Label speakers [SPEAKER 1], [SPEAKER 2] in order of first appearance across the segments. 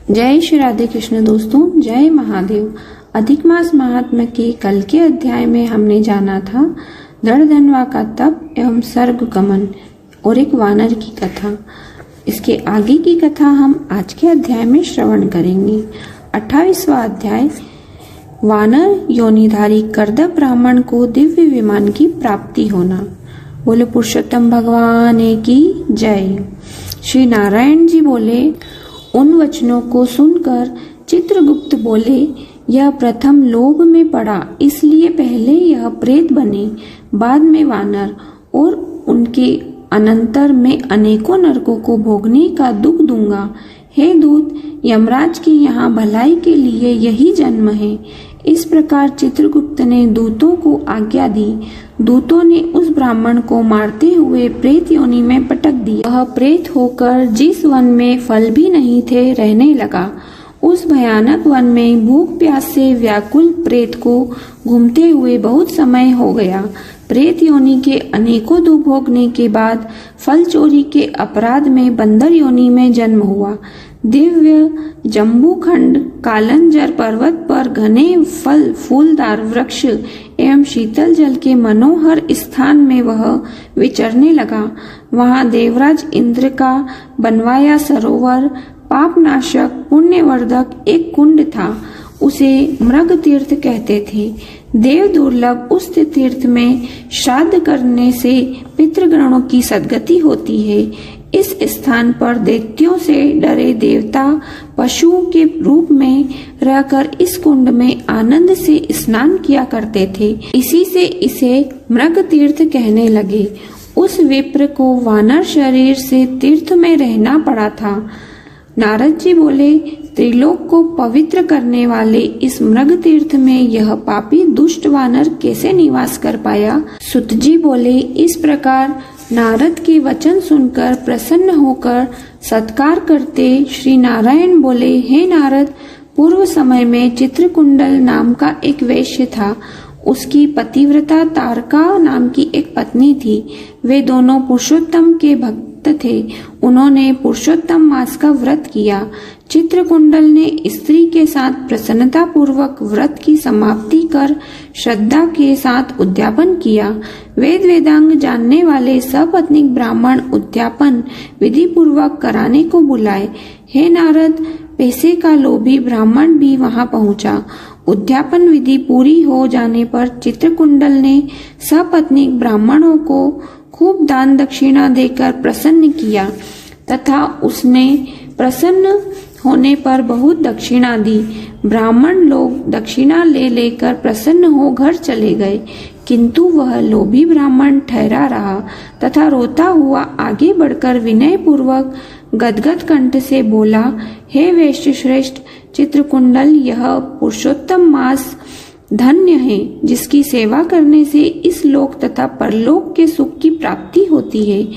[SPEAKER 1] जय श्री राधे कृष्ण दोस्तों, जय महादेव। अधिक मास महात्म्य के कल के अध्याय में हमने जाना था दृढ़धनवा का तप एवं सर्ग गमन और एक वानर की कथा। इसके आगे की कथा हम आज के अध्याय में श्रवण करेंगे। 28वां अध्याय, वानर योनिधारी कर्दम ब्राह्मण को दिव्य विमान की प्राप्ति होना। बोले पुरुषोत्तम भगवान की जय। श्री नारायण जी बोले, उन वचनों को सुनकर चित्रगुप्त बोले, यह प्रथम लोभ में पड़ा, इसलिए पहले यह प्रेत बने, बाद में वानर, और उनके अनंतर में अनेकों नरकों को भोगने का दुख दूंगा। हे दूत, यमराज के यहाँ भलाई के लिए यही जन्म है। इस प्रकार चित्रगुप्त ने दूतों को आज्ञा दी। दूतों ने उस ब्राह्मण को मारते हुए प्रेत योनि में पटक दिया। वह प्रेत होकर जिस वन में फल भी नहीं थे रहने लगा। उस भयानक वन में भूख प्यास से व्याकुल प्रेत को घूमते हुए बहुत समय हो गया। प्रेत योनि के अनेकों दुख भोगने के बाद फल चोरी के अपराध में बंदर योनि में जन्म हुआ। दिव्य जम्बूखंड कालंजर पर्वत पर घने फल फूलदार वृक्ष एवं शीतल जल के मनोहर स्थान में वह विचरने लगा। वहां देवराज इंद्र का बनवाया सरोवर, पापनाशक पुण्यवर्धक एक कुंड था। उसे मृग तीर्थ कहते थे। देव दुर्लभ उस तीर्थ में श्राद्ध करने से पितृगणों की सद्गति होती है। इस स्थान पर दैत्यों से डरे देवता पशुओं के रूप में रहकर इस कुंड में आनंद से स्नान किया करते थे। इसी से इसे मृग तीर्थ कहने लगे। उस विप्र को वानर शरीर से तीर्थ में रहना पड़ा था। नारद जी बोले, त्रिलोक को पवित्र करने वाले इस मृग तीर्थ में यह पापी दुष्ट वानर कैसे निवास कर पाया? सुत जी बोले, इस प्रकार नारद के वचन सुनकर प्रसन्न होकर सत्कार करते श्री नारायण बोले, हे नारद, पूर्व समय में चित्रकुंडल नाम का एक वैश्य था। उसकी पतिव्रता तारका नाम की एक पत्नी थी। वे दोनों पुरुषोत्तम के भक्त थे। उन्होंने पुरुषोत्तम मास का व्रत किया। चित्रकुंडल ने स्त्री के साथ प्रसन्नता पूर्वक व्रत की समाप्ति कर श्रद्धा के साथ उद्यापन किया। वेद वेदांग जानने वाले सपत्नीक ब्राह्मण उद्यापन विधि पूर्वक कराने को बुलाए। हे नारद, पैसे का लोभी ब्राह्मण भी वहां पहुंचा। उद्यापन विधि पूरी हो जाने पर चित्रकुंडल ने सपत्नीक ब्राह्मणों को खूब दान दक्षिणा देकर प्रसन्न किया तथा उसने प्रसन्न होने पर बहुत दक्षिणा दी। ब्राह्मण लोग दक्षिणा ले लेकर प्रसन्न हो घर चले गए, किंतु वह लोभी ब्राह्मण ठहरा रहा तथा रोता हुआ आगे बढ़कर विनय पूर्वक गदगद कंठ से बोला, हे वैश्य श्रेष्ठ चित्रकुंडल, यह पुरुषोत्तम मास धन्य है, जिसकी सेवा करने से इस लोक तथा परलोक के सुख की प्राप्ति होती है।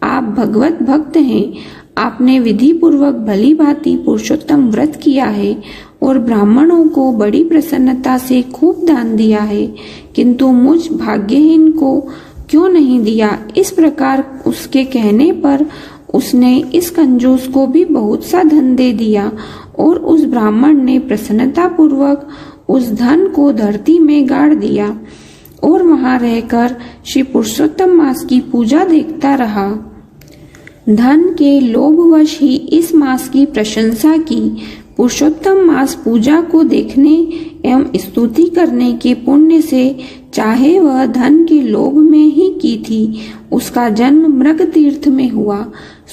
[SPEAKER 1] आप भगवत भक्त हैं। आपने विधि पूर्वक भली भांति पुरुषोत्तम व्रत किया है और ब्राह्मणों को बड़ी प्रसन्नता से खूब दान दिया है, किंतु मुझ भाग्यहीन को क्यों नहीं दिया? इस प्रकार उसके कहने पर उसने इस कंजूस को भी बहुत सा धन दे दिया और उस ब्राह्मण ने प्रसन्नता पूर्वक उस धन को धरती में गाड़ दिया और वहां रहकर श्री पुरुषोत्तम मास की पूजा देखता रहा। धन के लोभवश ही इस मास की प्रशंसा की। पुरुषोत्तम मास पूजा को देखने एवं स्तुति करने के पुण्य से चाहे वह धन के लोभ में ही की थी, उसका जन्म मृग तीर्थ में हुआ।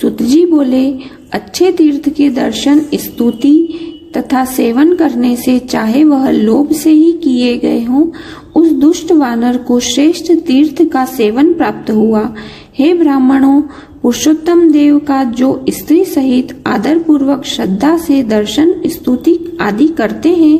[SPEAKER 1] सुत जी बोले, अच्छे तीर्थ के दर्शन, स्तुति तथा सेवन करने से चाहे वह लोभ से ही किए गए हों, उस दुष्ट वानर को श्रेष्ठ तीर्थ का सेवन प्राप्त हुआ। हे ब्राह्मणों, पुरुषोत्तम देव का जो स्त्री सहित आदर पूर्वक श्रद्धा से दर्शन, स्तुति आदि करते हैं,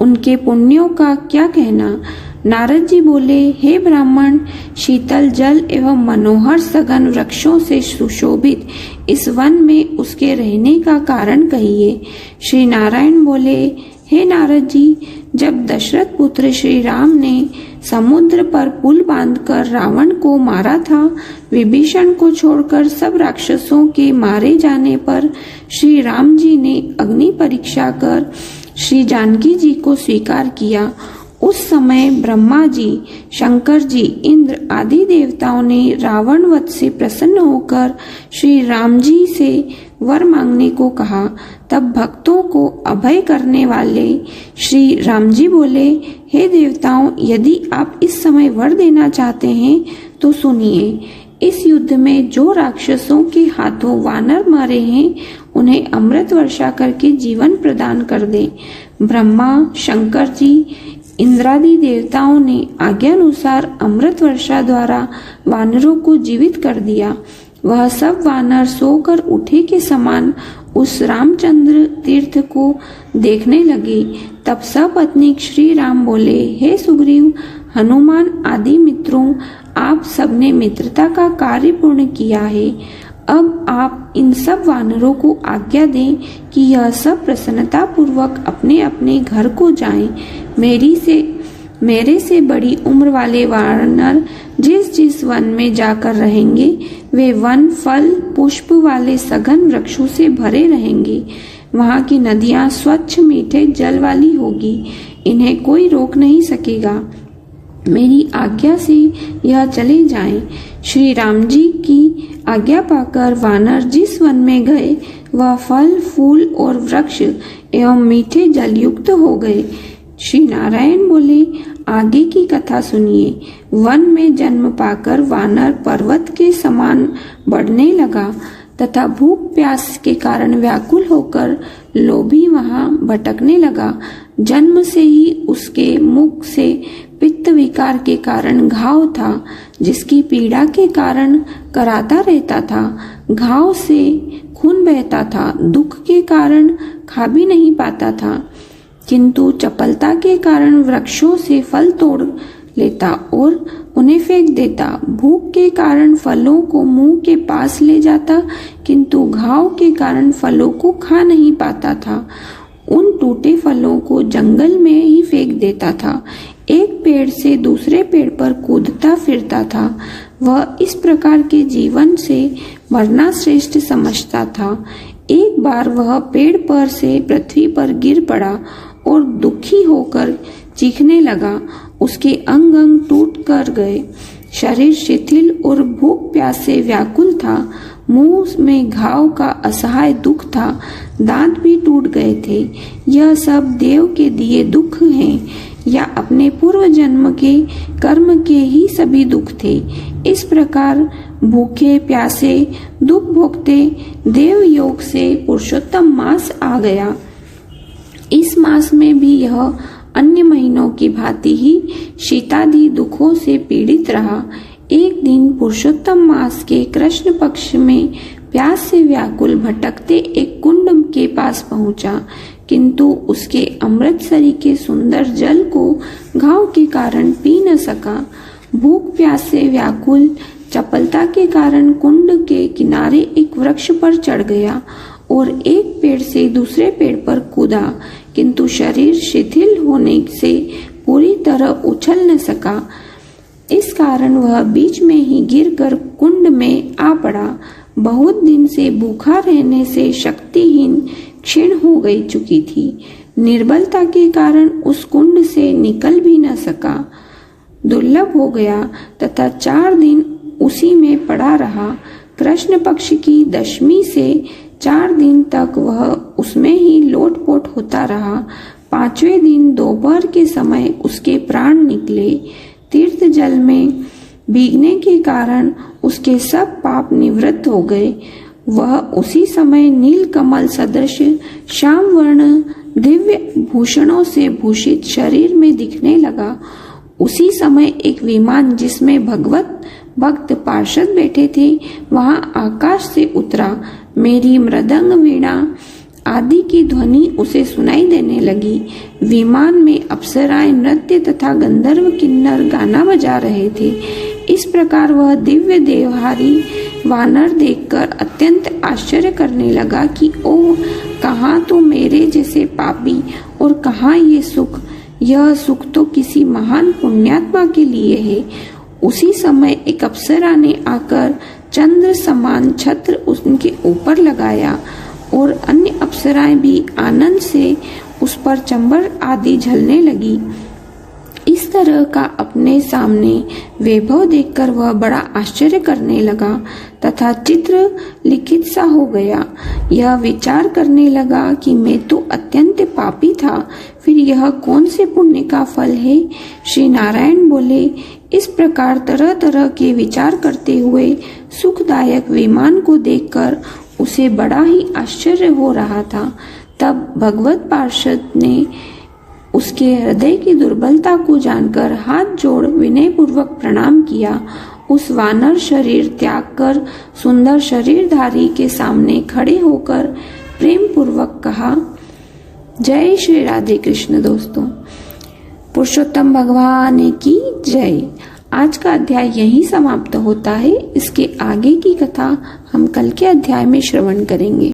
[SPEAKER 1] उनके पुण्यों का क्या कहना? नारद जी बोले, हे ब्राह्मण, शीतल जल एवं मनोहर सघन वृक्षों से सुशोभित इस वन में उसके रहने का कारण कहिए। श्री नारायण बोले, हे नारद जी, जब दशरथ पुत्र श्री राम ने समुद्र पर पुल बांधकर रावण को मारा था, विभीषण को छोड़कर सब राक्षसों के मारे जाने पर श्री राम जी ने अग्नि परीक्षा कर श्री जानकी जी को स्वीकार किया। उस समय ब्रह्मा जी, शंकर जी, इंद्र आदि देवताओं ने रावण वध से प्रसन्न होकर श्री राम जी से वर मांगने को कहा। तब भक्तों को अभय करने वाले श्री राम जी बोले, हे देवताओं, यदि आप इस समय वर देना चाहते हैं तो सुनिए। इस युद्ध में जो राक्षसों के हाथों वानर मारे हैं उन्हें अमृत वर्षा करके जीवन प्रदान कर दे। ब्रह्मा, शंकर जी, इंद्रादि देवताओं ने आज्ञानुसार अमृत वर्षा द्वारा वानरों को जीवित कर दिया। वह सब वानर सोकर उठे के समान उस रामचंद्र तीर्थ को देखने लगे। तब सपत्नीक श्री राम बोले, हे सुग्रीव, हनुमान आदि मित्रों, आप सबने मित्रता का कार्य पूर्ण किया है। अब आप इन सब वानरों को आज्ञा दें कि यह सब प्रसन्नता पूर्वक अपने अपने घर को जाएं। मेरे से बड़ी उम्र वाले वानर जिस जिस वन में जाकर रहेंगे वे वन फल पुष्प वाले सघन वृक्षों से भरे रहेंगे। वहाँ की नदियाँ स्वच्छ मीठे जल वाली होगी, इन्हें कोई रोक नहीं सकेगा। मेरी आज्ञा से यह चले जाएं। श्री राम जी की आज्ञा पाकर वानर जिस वन में गए वह फल फूल और वृक्ष एवं मीठे जल युक्त हो गए। श्री नारायण बोले, आगे की कथा सुनिए। वन में जन्म पाकर वानर पर्वत के समान बढ़ने लगा तथा भूख प्यास के कारण व्याकुल होकर लोभी वहां भटकने लगा। जन्म से ही उसके मुख से पित्त विकार के कारण घाव था, जिसकी पीड़ा के कारण कराता रहता था। घाव से खून बहता था, दुख के कारण खा भी नहीं पाता था, किंतु चपलता के कारण वृक्षों से फल तोड़ लेता और उन्हें फेंक देता। भूख के कारण फलों को मुंह के पास ले जाता, किंतु घाव के कारण फलों को खा नहीं पाता था। उन टूटे फलों को जंगल में ही फेंक देता था। एक पेड़ से दूसरे पेड़ पर कूदता फिरता था। वह इस प्रकार के जीवन से मरना श्रेष्ठ समझता था। एक बार वह पेड़ पर से पृथ्वी पर गिर पड़ा और दुखी होकर चीखने लगा। उसके अंग अंग टूट कर गए, शरीर शिथिल और भूख प्यास से व्याकुल था। मुंह में घाव का असहाय दुख था, दांत भी टूट गए थे। यह सब देव के दिए दुख हैं या अपने पूर्व जन्म के कर्म के ही सभी दुख थे। इस प्रकार भूखे प्यासे दुख भोगते देव योग से पुरुषोत्तम मास आ गया। इस मास में भी यह अन्य महीनों की भांति ही शीतादि दुखों से पीड़ित रहा। एक दिन पुरुषोत्तम मास के कृष्ण पक्ष में प्यास से व्याकुल भटकते एक कुंड के पास पहुंचा, किंतु उसके अमृतसरी के सुंदर जल को घाव के कारण पी न सका। भूख प्यास से व्याकुल चपलता के कारण कुंड के किनारे एक वृक्ष पर चढ़ गया और एक पेड़ से दूसरे पेड़ पर कूदा, किंतु शरीर शिथिल होने से पूरी तरह उछल न सका। इस कारण वह बीच में ही गिरकर कुंड में आ पड़ा। बहुत दिन से भूखा रहने से शक्तिहीन क्षीण हो गई चुकी थी। निर्बलता के कारण उस कुंड से निकल भी न सका, दुर्लभ हो गया तथा 4 दिन उसी में पड़ा रहा। कृष्ण पक्ष की दशमी से 4 दिन तक वह उसमें ही लोटपोट होता रहा। 5वें दिन दोपहर के समय उसके प्राण निकले। तीर्थ जल में भीगने के कारण उसके सब पाप निवृत्त हो गए। वह उसी समय नील कमल सदृश श्याम वर्ण दिव्य भूषणों से भूषित शरीर में दिखने लगा। उसी समय एक विमान जिसमें भगवत भक्त पार्षद बैठे थे वहां आकाश से उतरा। मेरी मृदंग वीणा आदि की ध्वनि उसे सुनाई देने लगी। विमान में अप्सराएं नृत्य तथा गंधर्व किन्नर गाना बजा रहे थे। इस प्रकार वह दिव्य देवहारी वानर देखकर अत्यंत आश्चर्य करने लगा कि ओह, कहाँ तो मेरे जैसे पापी और कहाँ ये सुख। यह सुख तो किसी महान पुण्यात्मा के लिए है। उसी समय एक अप्सरा ने आकर चंद्र समान छत्र उनके ऊपर लगाया और अन्य अप्सराएं भी आनंद से उस पर चंबल आदि झलने लगी। इस तरह का अपने सामने वैभव देखकर वह बड़ा आश्चर्य करने लगा तथा चित्र लिखित सा हो गया। यह विचार करने लगा कि मैं तो अत्यंत पापी था, फिर यह कौन से पुण्य का फल है। श्री नारायण बोले, इस प्रकार तरह तरह के विचार करते हुए सुखदायक विमान को देखकर उसे बड़ा ही आश्चर्य हो रहा था। तब भगवत पार्षद ने उसके हृदय की दुर्बलता को जानकर हाथ जोड़ विनय पूर्वक प्रणाम किया। उस वानर शरीर त्याग कर सुंदर शरीरधारी के सामने खड़े होकर प्रेम पूर्वक कहा, जय श्री राधे कृष्ण। दोस्तों, पुरुषोत्तम भगवान की जय। आज का अध्याय यहीं समाप्त होता है। इसके आगे की कथा हम कल के अध्याय में श्रवण करेंगे।